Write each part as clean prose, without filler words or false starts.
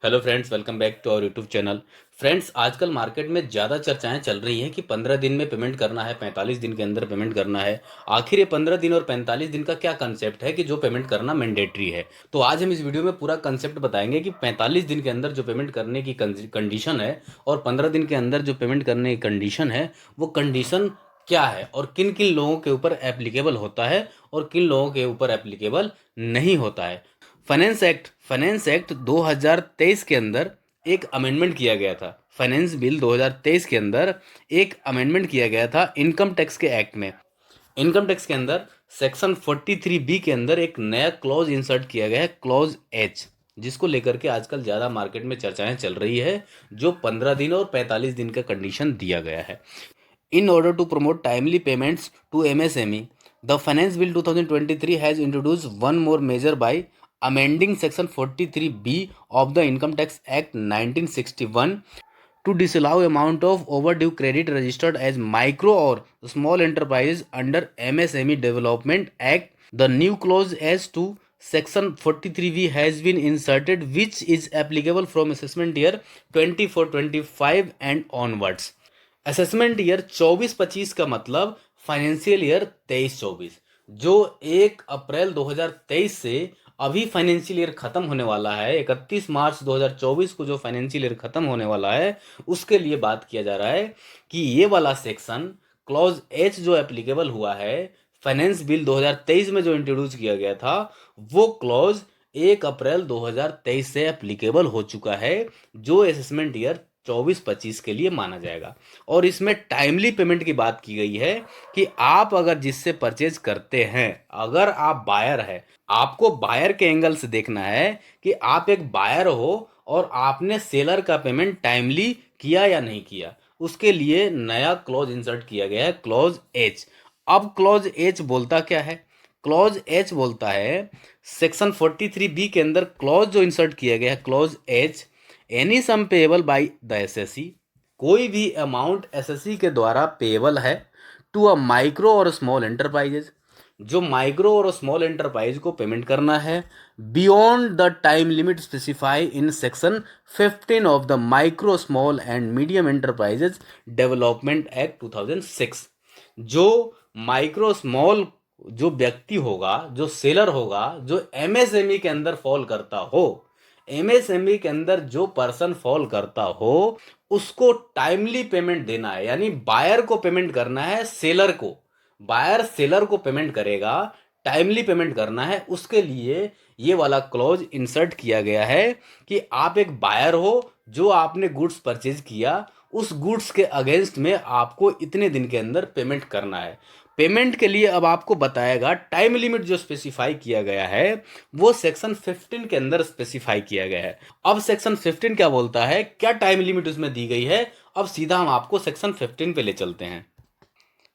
Hello friends, welcome back to our YouTube channel. Friends, आजकल market में ज़्यादा चर्चाएं चल रही हैं कि 15 दिन में पेमेंट करना है, 45 दिन के अंदर पेमेंट करना है। आखिर ये 15 दिन और 45 दिन का क्या कंसेप्ट है कि जो पेमेंट करना मैंडेटरी है। तो आज हम इस वीडियो में पूरा कंसेप्ट बताएंगे कि 45 दिन के अंदर जो पेमेंट करने की कंडीशन है और 15 दिन के अंदर जो पेमेंट करने की कंडीशन है, वो कंडीशन क्या है और किन किन लोगों के ऊपर एप्लीकेबल होता है और किन लोगों के ऊपर एप्लीकेबल नहीं होता है। फाइनेंस एक्ट 2023 के अंदर एक अमेंडमेंट किया गया था। फाइनेंस बिल 2023 के अंदर एक अमेंडमेंट किया गया था इनकम टैक्स के एक्ट में। इनकम टैक्स के अंदर सेक्शन 43B के अंदर एक नया क्लॉज इंसर्ट किया गया है, क्लॉज एच, जिसको लेकर के आजकल ज़्यादा मार्केट में चर्चाएं चल रही है, जो 15 दिन और 45 दिन का कंडीशन दिया गया है। In order to promote timely payments to MSME, the Finance Bill 2023 has introduced one more measure by amending Section 43B of the Income Tax Act 1961 to disallow amount of overdue credit registered as micro or small enterprises under MSME Development Act. The new clause as to Section 43B has been inserted, which is applicable from assessment year 24-25 and onwards. Assessment year 24-25 का मतलब financial year 23-24, जो 1 अप्रैल 2023 से अभी financial year खत्म होने वाला है। 31 मार्च 2024 को जो फाइनेंशियल ईयर खत्म होने वाला है, उसके लिए बात किया जा रहा है कि ये वाला सेक्शन क्लॉज एच जो एप्लीकेबल हुआ है फाइनेंस बिल 2023 में जो इंट्रोड्यूस किया गया था, वो क्लॉज 1 अप्रैल 2023 से एप्लीकेबल हो चुका है, जो असेसमेंट ईयर 24-25 के लिए माना जाएगा। और इसमें टाइमली पेमेंट की बात की गई है कि आप अगर जिससे परचेज करते हैं, अगर आप बायर है, आपको बायर के एंगल से देखना है कि आप एक बायर हो और आपने सेलर का पेमेंट टाइमली किया या नहीं किया। उसके लिए नया क्लॉज इंसर्ट किया गया है, क्लॉज एच। अब क्लॉज एच बोलता क्या है? क्लॉज एच बोलता है, सेक्शन 43B के अंदर क्लॉज जो इंसर्ट किया गया है, clause H, any sum payable by the SSC, कोई भी अमाउंट एसएससी के द्वारा पेएबल है टू अ माइक्रो और स्मॉल एंटरप्राइजेज, जो माइक्रो और स्मॉल एंटरप्राइज को पेमेंट करना है beyond the time limit specify in section 15 of the micro small and medium enterprises development act 2006। जो माइक्रो स्मॉल जो व्यक्ति होगा, जो सेलर होगा, जो एमएसएमई के अंदर फॉल करता हो, एमएसएमई के अंदर जो पर्सन फॉल करता हो, उसको टाइमली पेमेंट देना है। यानी बायर को पेमेंट करना है सेलर को, बायर सेलर को पेमेंट करेगा, टाइमली पेमेंट करना है। उसके लिए ये वाला क्लॉज इंसर्ट किया गया है कि आप एक बायर हो, जो आपने गुड्स परचेज किया, उस गुड्स के अगेंस्ट में आपको इतने दिन के अंदर पेमेंट करना है। पेमेंट के लिए अब आपको बताएगा टाइम लिमिट जो स्पेसिफाई किया गया है, वो सेक्शन 15 के अंदर स्पेसिफाई किया गया है। अब सेक्शन 15 क्या बोलता है, क्या टाइम लिमिट उसमें दी गई है? अब सीधा हम आपको सेक्शन 15 पे ले चलते हैं।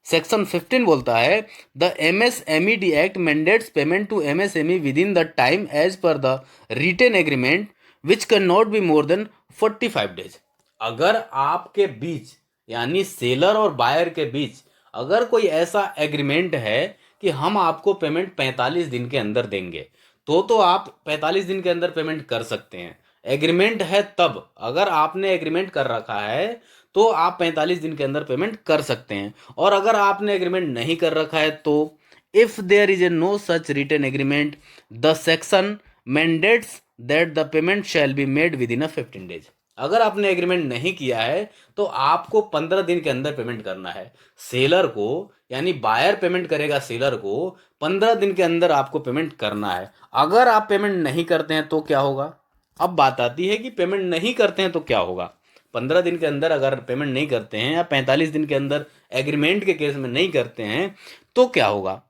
सेक्शन 15 बोलता है, the MSMED act mandates payment to MSME within the time as per the written agreement which can not be more than 45 days. अगर आपके बीच, यानी सेलर और बायर के बीच, अगर कोई ऐसा एग्रीमेंट है कि हम आपको पेमेंट 45 दिन के अंदर देंगे, तो आप 45 दिन के अंदर पेमेंट कर सकते हैं। एग्रीमेंट है तब, अगर आपने एग्रीमेंट कर रखा है तो आप 45 दिन के अंदर पेमेंट कर सकते हैं। और अगर आपने एग्रीमेंट नहीं कर रखा है तो if there is a no such written agreement, the section mandates that the payment shall be made within a 15 days. अगर आपने एग्रीमेंट नहीं किया है तो आपको 15 दिन के अंदर पेमेंट करना है सेलर को, यानी बायर पेमेंट करेगा सेलर को, 15 दिन के अंदर आपको पेमेंट करना है। अगर आप पेमेंट नहीं करते हैं तो क्या होगा? अब बात आती है कि पेमेंट नहीं करते हैं तो क्या होगा। 15 दिन के अंदर अगर पेमेंट नहीं करते हैं या 45 दिन के अंदर एग्रीमेंट के केस में नहीं करते हैं तो क्या होगा?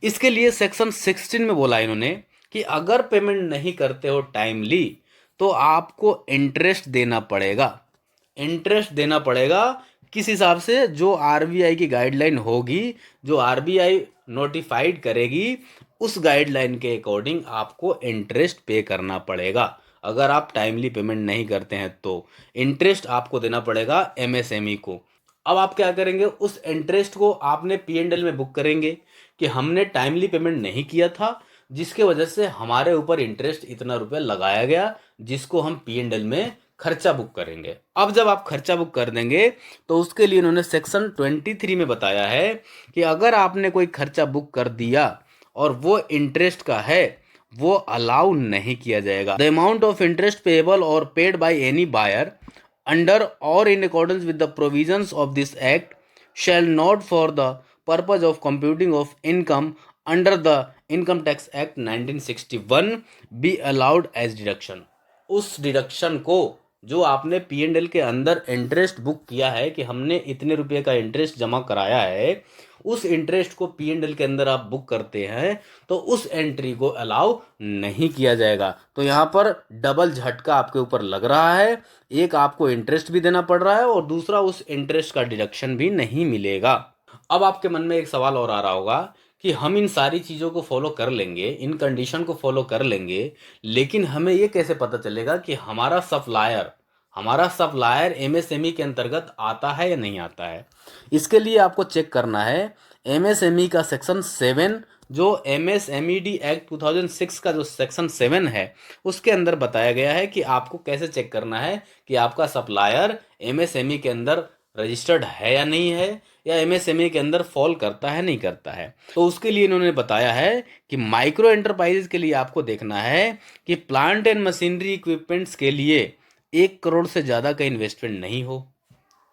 इसके लिए सेक्शन 16 में बोला इन्होंने कि अगर पेमेंट नहीं करते हो टाइमली तो आपको इंटरेस्ट देना पड़ेगा। इंटरेस्ट देना पड़ेगा किस हिसाब से? जो आरबीआई की गाइडलाइन होगी, जो आरबीआई नोटिफाइड करेगी, उस गाइडलाइन के अकॉर्डिंग आपको इंटरेस्ट पे करना पड़ेगा। अगर आप टाइमली पेमेंट नहीं करते हैं तो इंटरेस्ट आपको देना पड़ेगा एमएसएमई को। अब आप क्या करेंगे? उस इंटरेस्ट को आपने पीएनडल में बुक करेंगे कि हमने टाइमली पेमेंट नहीं किया था, जिसके वजह से हमारे ऊपर इंटरेस्ट इतना रुपया लगाया गया, जिसको हम P&L में खर्चा बुक करेंगे। अब जब आप खर्चा बुक कर देंगे तो उसके लिए इन्होंने सेक्शन 23 में बताया है कि अगर आपने कोई खर्चा बुक कर दिया और वो इंटरेस्ट का है, वो अलाउ नहीं किया जाएगा। The amount of interest payable or paid by any buyer under or in accordance with the provisions of this act shall not for the purpose of computing of income under the Income Tax Act 1961 be allowed as deduction। उस deduction को जो आपने P&L के अंदर interest book किया है कि हमने इतने रुपए का इंटरेस्ट जमा कराया है, उस इंटरेस्ट को P&L के अंदर आप बुक करते हैं तो उस एंट्री को अलाउ नहीं किया जाएगा। तो यहाँ पर डबल झटका आपके ऊपर लग रहा है, एक आपको इंटरेस्ट भी देना पड़ रहा है और दूसरा उस इंटरेस्ट का डिडक्शन भी नहीं मिलेगा। अब आपके मन में एक सवाल और आ रहा होगा कि हम इन सारी चीज़ों को फॉलो कर लेंगे, इन कंडीशन को फॉलो कर लेंगे, लेकिन हमें ये कैसे पता चलेगा कि हमारा सप्लायर एमएसएमई के अंतर्गत आता है या नहीं आता है। इसके लिए आपको चेक करना है एमएसएमई का सेक्शन 7, जो एमएसएमईडी एक्ट 2006 का जो सेक्शन 7 है, उसके अंदर बताया गया है कि आपको कैसे चेक करना है कि आपका सप्लायर एमएसएमई के अंदर रजिस्टर्ड है या नहीं है, या एमएसएमई के अंदर फॉल करता है नहीं करता है। तो उसके लिए इन्होंने बताया है कि माइक्रो एंटरप्राइजेज के लिए आपको देखना है कि प्लांट एंड मशीनरी इक्विपमेंट्स के लिए 1 करोड़ से ज़्यादा का इन्वेस्टमेंट नहीं हो,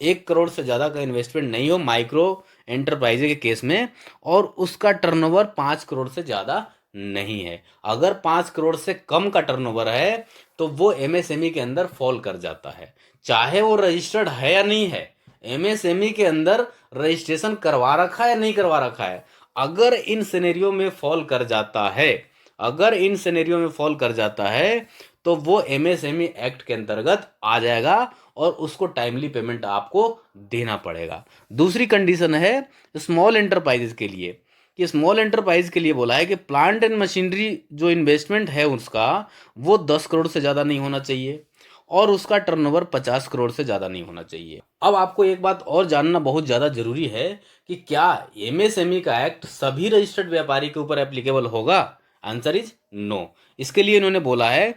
1 करोड़ से ज़्यादा का इन्वेस्टमेंट नहीं हो माइक्रो एंटरप्राइज के केस में, और उसका टर्नओवर 5 करोड़ से ज़्यादा नहीं है। अगर 5 करोड़ से कम का टर्नओवर है तो वो एमएसएमई के अंदर फॉल कर जाता है, चाहे वो रजिस्टर्ड है या नहीं है। एमएसएमई के अंदर रजिस्ट्रेशन करवा रखा है या नहीं करवा रखा है, अगर इन सिनेरियो में फॉल कर जाता है, तो वो एमएसएमई एक्ट के अंतर्गत आ जाएगा और उसको टाइमली पेमेंट आपको देना पड़ेगा। दूसरी कंडीशन है स्मॉल एंटरप्राइजेज के लिए, कि स्मॉल एंटरप्राइज के लिए बोला है कि प्लांट एंड मशीनरी जो इन्वेस्टमेंट है उसका, वो 10 करोड़ से ज़्यादा नहीं होना चाहिए और उसका टर्नओवर 50 करोड़ से ज़्यादा नहीं होना चाहिए। अब आपको एक बात और जानना बहुत ज़्यादा ज़रूरी है कि क्या एमएसएमई का एक्ट सभी रजिस्टर्ड व्यापारी के ऊपर एप्लीकेबल होगा? Answer is no. इसके लिए इन्होंने बोला है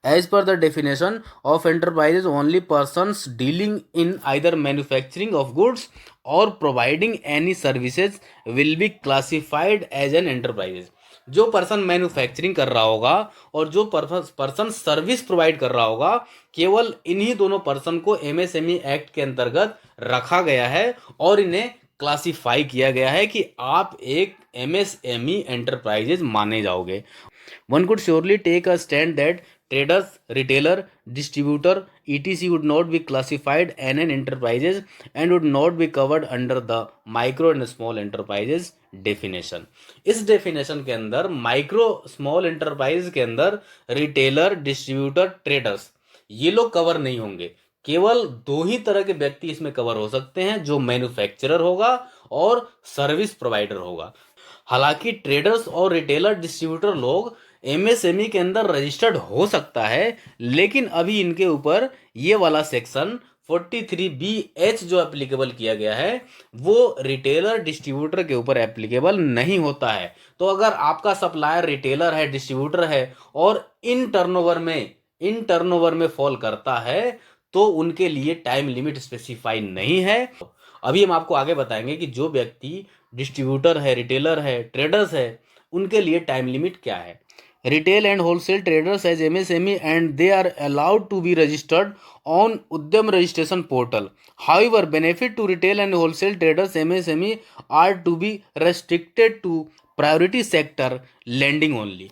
as per the definition of enterprises only persons dealing in either manufacturing of goods or providing any services will be classified as an enterprises. जो पर्सन मैन्युफैक्चरिंग कर रहा होगा और जो पर्सन सर्विस प्रोवाइड कर रहा होगा, केवल इन्हीं दोनों पर्सन को एमएसएमई एक्ट के अंतर्गत रखा गया है और इन्हें क्लासिफाई किया गया है कि आप एक एमएसएमई एंटरप्राइजेज माने जाओगे। One could surely take a stand that traders, retailer, distributor, etc. would not be classified as an enterprises and would not be covered under the micro and small enterprises definition। इस definition के अंदर micro small enterprise के अंदर retailer, distributor, traders, ये लोग cover नहीं होंगे। केवल 2 ही तरह के व्यक्ति इसमें कवर हो सकते हैं, जो मैन्युफैक्चरर होगा और सर्विस प्रोवाइडर होगा। हालांकि ट्रेडर्स और रिटेलर, डिस्ट्रीब्यूटर लोग एमएसएमई के अंदर रजिस्टर्ड हो सकता है, लेकिन अभी इनके ऊपर ये वाला सेक्शन 43BH जो एप्लीकेबल किया गया है, वो रिटेलर, डिस्ट्रीब्यूटर के ऊपर एप्लीकेबल नहीं होता है। तो अगर आपका सप्लायर रिटेलर है, डिस्ट्रीब्यूटर है और इन टर्नओवर में फॉल करता है, तो उनके लिए टाइम लिमिट स्पेसिफाई नहीं है। अभी हम आपको आगे बताएंगे कि जो व्यक्ति डिस्ट्रीब्यूटर है, रिटेलर है, ट्रेडर्स है, उनके लिए टाइम लिमिट क्या है। Retail and wholesale traders as MSME and they are allowed to be registered on Udyam registration portal. However benefit to retail and wholesale traders MSME are to be restricted to priority sector lending only.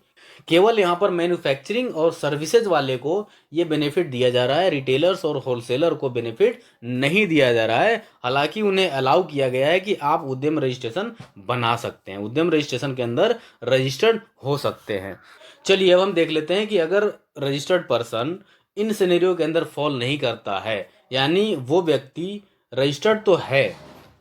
केवल यहाँ पर manufacturing और services वाले को ये benefit दिया जा रहा है, रिटेलर्स और होलसेलर को बेनिफिट नहीं दिया जा रहा है। हालांकि उन्हें अलाउ किया गया है कि आप उद्यम रजिस्ट्रेशन बना सकते हैं, उद्यम रजिस्ट्रेशन के अंदर रजिस्टर्ड हो सकते हैं। चलिए अब हम देख लेते हैं कि अगर रजिस्टर्ड पर्सन इन सिनेरियो के अंदर फॉल नहीं करता है, यानी वो व्यक्ति रजिस्टर्ड तो है,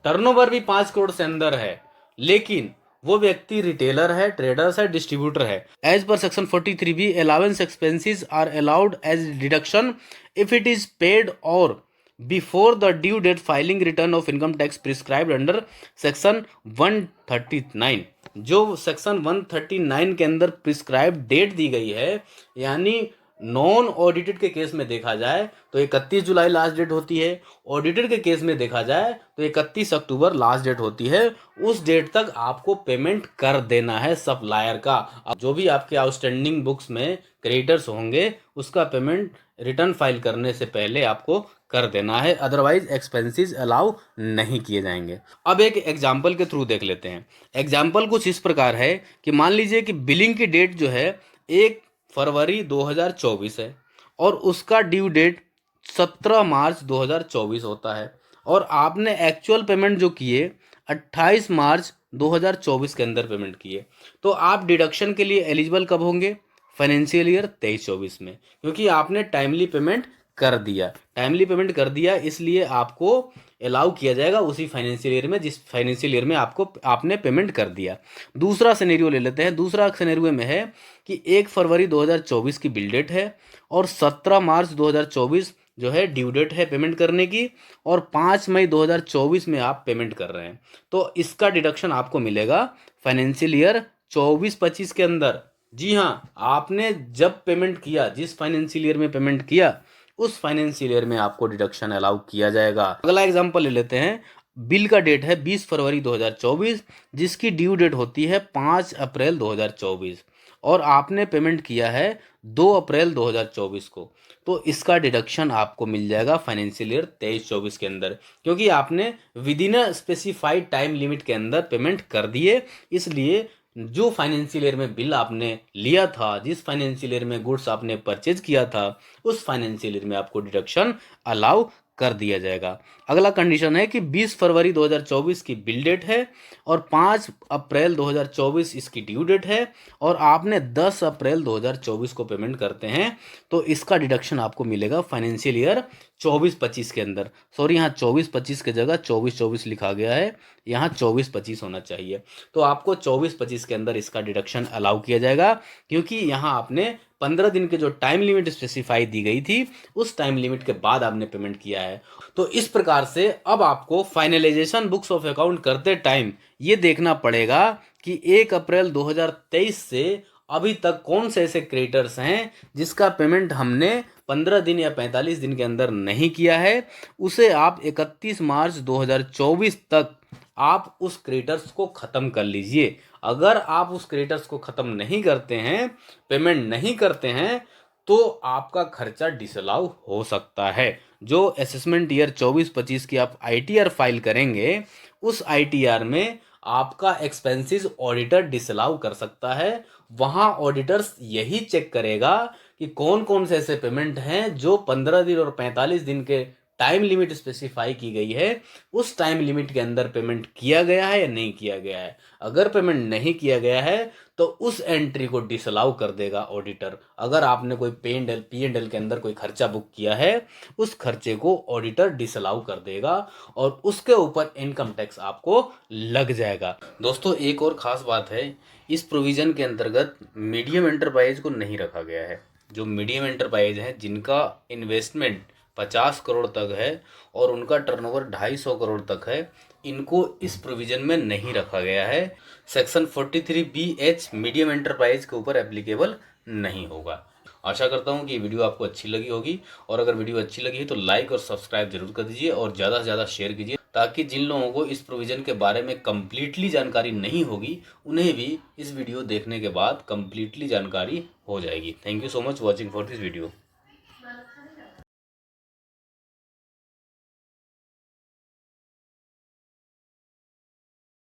टर्नओवर भी 5 करोड़ से अंदर है, लेकिन वो व्यक्ति रिटेलर है, ट्रेडर्स है, डिस्ट्रीब्यूटर है, as per section 43B allowance expenses are allowed as deduction if it is paid or before the due date filing return of income tax prescribed under section 139। जो सेक्शन 139 के अंदर prescribe date दी गई है, यानी non audited के case में देखा जाए तो 31 जुलाई लास्ट डेट होती है। ऑडिटेड के केस में देखा जाए तो 31 अक्टूबर लास्ट डेट होती है। उस डेट तक आपको पेमेंट कर देना है सप्लायर का। अब जो भी आपके आउटस्टैंडिंग बुक्स में क्रेडिटर्स होंगे उसका पेमेंट रिटर्न फाइल करने से पहले आपको कर देना है, अदरवाइज एक्सपेंसेस अलाउ नहीं किए जाएंगे। अब एक एग्जाम्पल के थ्रू देख लेते हैं। एग्जाम्पल कुछ इस प्रकार है कि मान लीजिए कि बिलिंग की डेट जो है 1 फरवरी 2024 है और उसका ड्यू डेट 17 मार्च 2024 होता है और आपने एक्चुअल पेमेंट जो किए 28 मार्च 2024 के अंदर पेमेंट किए, तो आप डिडक्शन के लिए एलिजिबल कब होंगे? फाइनेंशियल ईयर 23-24 में, क्योंकि आपने टाइमली पेमेंट कर दिया। टाइमली पेमेंट कर दिया इसलिए आपको अलाउ किया जाएगा उसी फाइनेंशियल ईयर में जिस फाइनेंशियल ईयर में आपने पेमेंट कर दिया। दूसरा सिनेरियो ले लेते हैं। दूसरा सिनेरियो में है कि 1 फरवरी 2024 की बिल डेट है और 17 मार्च 2024 जो है ड्यू डेट है पेमेंट करने की, और 5 मई 2024 में आप पेमेंट कर रहे हैं, तो इसका डिडक्शन आपको मिलेगा फाइनेंशियल ईयर 24-25 के अंदर। जी हाँ, आपने जब पेमेंट किया, जिस फाइनेंशियल ईयर में पेमेंट किया उस फाइनेंशियल ईयर में आपको डिडक्शन अलाउ किया जाएगा। अगला एग्जांपल ले लेते हैं। बिल का डेट है 20 फरवरी 2024 जिसकी ड्यू डेट होती है 5 अप्रैल 2024 और आपने पेमेंट किया है 2 अप्रैल 2024 को, तो इसका डिडक्शन आपको मिल जाएगा फाइनेंशियल ईयर 23-24 के अंदर, क्योंकि आपने with in a specified time limit के अंदर पेमेंट कर दिए। इसलिए जो फाइनेंशियल ईयर में बिल आपने लिया था, जिस फाइनेंशियल ईयर में गुड्स आपने परचेज किया था, उस फाइनेंशियल ईयर में आपको डिडक्शन अलाउ कर दिया जाएगा। अगला कंडीशन है कि 20 फरवरी 2024 की बिल डेट है और 5 अप्रैल 2024 इसकी ड्यू डेट है और आपने 10 अप्रैल 2024 को पेमेंट करते हैं, तो इसका डिडक्शन आपको मिलेगा फाइनेंशियल ईयर 24-25 के अंदर। सॉरी, यहाँ 24-25 की जगह 24-24 लिखा गया है, यहाँ 24-25 होना चाहिए। तो आपको 24-25 के अंदर इसका डिडक्शन अलाउ किया जाएगा, क्योंकि यहाँ आपने 15 दिन के जो टाइम लिमिट स्पेसिफाई दी गई थी उस टाइम लिमिट के बाद आपने पेमेंट किया है। तो इस प्रकार से अब आपको फाइनलाइजेशन बुक्स ऑफ अकाउंट करते टाइम ये देखना पड़ेगा कि 1 अप्रैल 2023 से अभी तक कौन से ऐसे क्रेडिटर्स हैं जिसका पेमेंट हमने 15 दिन या 45 दिन के अंदर नहीं किया है। उसे आप 31 मार्च 2024 तक आप उस क्रेडिटर्स को ख़त्म कर लीजिए। अगर आप उस क्रेडिटर्स को ख़त्म नहीं करते हैं, पेमेंट नहीं करते हैं, तो आपका खर्चा डिसअलाउ हो सकता है। जो असेसमेंट ईयर 24-25 की आप आईटीआर फाइल करेंगे, उस आईटीआर में आपका एक्सपेंसेस ऑडिटर डिसअलाउ कर सकता है। वहाँ ऑडिटर्स यही चेक करेगा कि कौन कौन से ऐसे पेमेंट हैं जो 15 दिन और 45 दिन के टाइम लिमिट स्पेसिफाई की गई है उस टाइम लिमिट के अंदर पेमेंट किया गया है या नहीं किया गया है। अगर पेमेंट नहीं किया गया है तो उस एंट्री को डिसअलाउ कर देगा ऑडिटर। अगर आपने कोई पी एंड एल के अंदर कोई खर्चा बुक किया है, उस खर्चे को ऑडिटर डिसअलाउ कर देगा और उसके ऊपर इनकम टैक्स आपको लग जाएगा। दोस्तों, एक और ख़ास बात है, इस प्रोविज़न के अंतर्गत मीडियम एंटरप्राइज को नहीं रखा गया है। जो मीडियम एंटरप्राइज हैं जिनका इन्वेस्टमेंट 50 करोड़ तक है और उनका टर्नओवर 250 करोड़ तक है, इनको इस प्रोविज़न में नहीं रखा गया है। सेक्शन 43BH मीडियम एंटरप्राइज के ऊपर एप्लीकेबल नहीं होगा। आशा करता हूँ कि ये वीडियो आपको अच्छी लगी होगी, और अगर वीडियो अच्छी लगी है तो लाइक और सब्सक्राइब जरूर कर दीजिए और ज़्यादा से ज़्यादा शेयर कीजिए, ताकि जिन लोगों को इस प्रोविज़न के बारे में कम्प्लीटली जानकारी नहीं होगी उन्हें भी इस वीडियो देखने के बाद कम्प्लीटली जानकारी हो जाएगी। Thank you so much watching for this video.